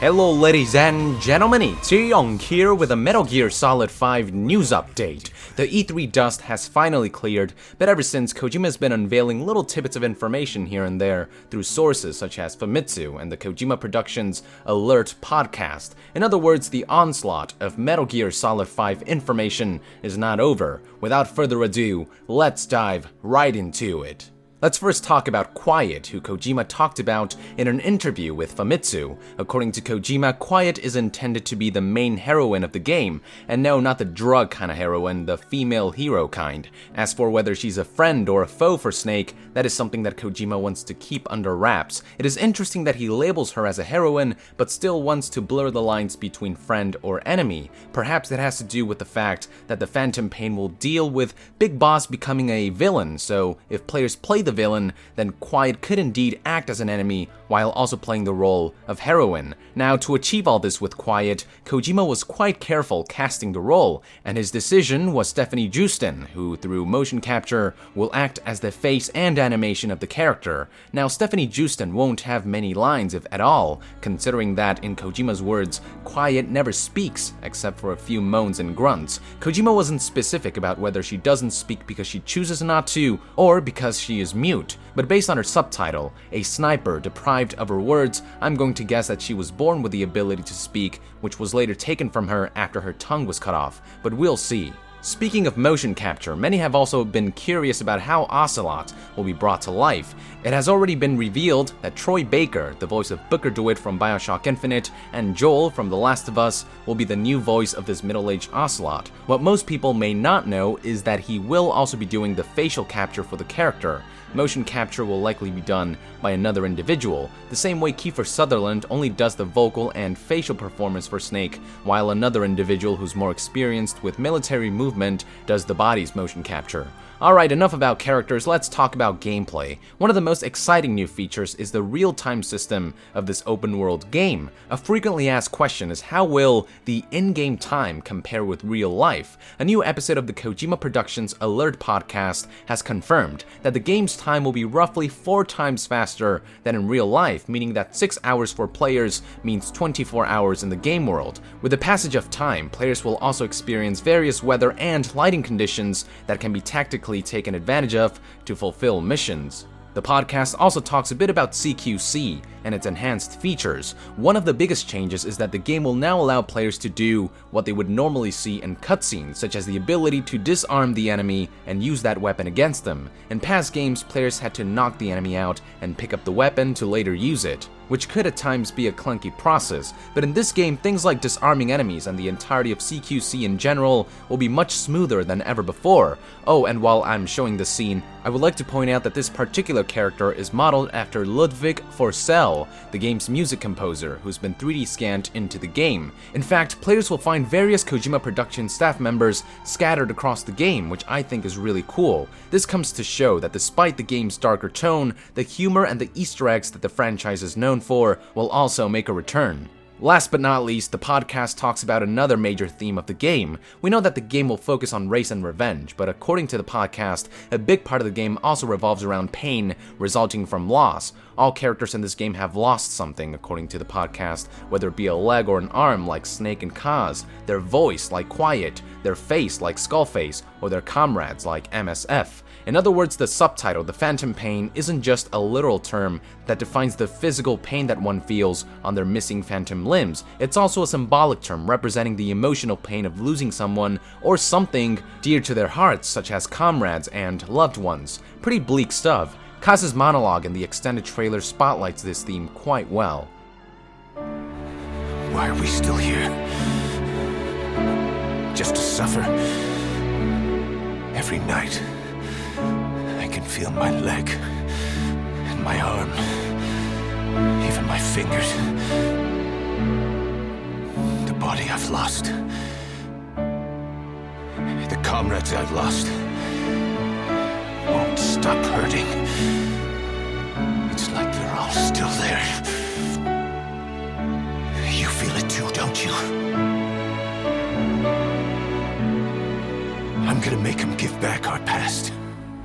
Hello ladies and gentlemen, it's Young here with a Metal Gear Solid 5 news update. The E3 dust has finally cleared, but ever since, Kojima has been unveiling little tidbits of information here and there through sources such as Famitsu and the Kojima Productions Alert podcast. In other words, the onslaught of Metal Gear Solid 5 information is not over. Without further ado, let's dive right into it. Let's first talk about Quiet, who Kojima talked about in an interview with Famitsu. According to Kojima, Quiet is intended to be the main heroine of the game, and no, not the drug kind of heroine, the female hero kind. As for whether she's a friend or a foe for Snake, that is something that Kojima wants to keep under wraps. It is interesting that he labels her as a heroine, but still wants to blur the lines between friend or enemy. Perhaps it has to do with the fact that the Phantom Pain will deal with Big Boss becoming a villain, so if players play the villain, then Quiet could indeed act as an enemy while also playing the role of heroine. Now, to achieve all this with Quiet, Kojima was quite careful casting the role, and his decision was Stephanie Justin, who through motion capture will act as the face and animation of the character. Now, Stephanie Justin won't have many lines, if at all, considering that, in Kojima's words, Quiet never speaks except for a few moans and grunts. Kojima wasn't specific about whether she doesn't speak because she chooses not to, or because she is mute, but based on her subtitle, a sniper deprived of her words, I'm going to guess that she was born with the ability to speak, which was later taken from her after her tongue was cut off, but we'll see. Speaking of motion capture, many have also been curious about how Ocelot will be brought to life. It has already been revealed that Troy Baker, the voice of Booker DeWitt from BioShock Infinite, and Joel from The Last of Us will be the new voice of this middle-aged Ocelot. What most people may not know is that he will also be doing the facial capture for the character. Motion capture will likely be done by another individual, the same way Kiefer Sutherland only does the vocal and facial performance for Snake, while another individual who's more experienced with military movement does the body's motion capture. Alright, enough about characters, let's talk about gameplay. One of the most exciting new features is the real-time system of this open-world game. A frequently asked question is how will the in-game time compare with real life? A new episode of the Kojima Productions Alert podcast has confirmed that the game's time will be roughly 4 times faster than in real life, meaning that 6 hours for players means 24 hours in the game world. With the passage of time, players will also experience various weather and lighting conditions that can be tactically taken advantage of to fulfill missions. The podcast also talks a bit about CQC and its enhanced features. One of the biggest changes is that the game will now allow players to do what they would normally see in cutscenes, such as the ability to disarm the enemy and use that weapon against them. In past games, players had to knock the enemy out and pick up the weapon to later use it, which could at times be a clunky process, but in this game, things like disarming enemies and the entirety of CQC in general will be much smoother than ever before. Oh, and while I'm showing this scene, I would like to point out that this particular character is modeled after Ludwig Forsell, the game's music composer, who's been 3D scanned into the game. In fact, players will find various Kojima Productions staff members scattered across the game, which I think is really cool. This comes to show that despite the game's darker tone, the humor and the Easter eggs that the franchise is known for will also make a return. Last but not least, the podcast talks about another major theme of the game. We know that the game will focus on race and revenge, but according to the podcast, a big part of the game also revolves around pain resulting from loss. All characters in this game have lost something, according to the podcast, whether it be a leg or an arm like Snake and Kaz, their voice like Quiet, their face like Skullface, or their comrades like MSF. In other words, the subtitle, the Phantom Pain, isn't just a literal term that defines the physical pain that one feels on their missing phantom limbs. It's also a symbolic term representing the emotional pain of losing someone or something dear to their hearts, such as comrades and loved ones. Pretty bleak stuff. Kaz's monologue in the extended trailer spotlights this theme quite well. Why are we still here? Just to suffer? Every night, I can feel my leg, and my arm, even my fingers. The body I've lost. The comrades I've lost won't stop hurting. It's like they're all still there. You feel it too, don't you? I'm gonna make them give back our past.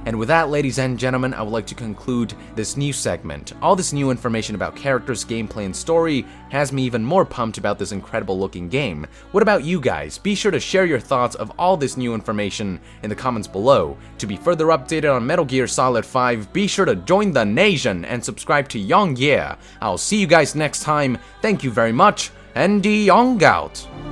And with that, ladies and gentlemen, I would like to conclude this new segment. All this new information about characters, gameplay, and story has me even more pumped about this incredible looking game. What about you guys? Be sure to share your thoughts of all this new information in the comments below. To be further updated on Metal Gear Solid 5, be sure to join the NASIAN and subscribe to Young Yeah. I'll see you guys next time. Thank you very much, and Young out!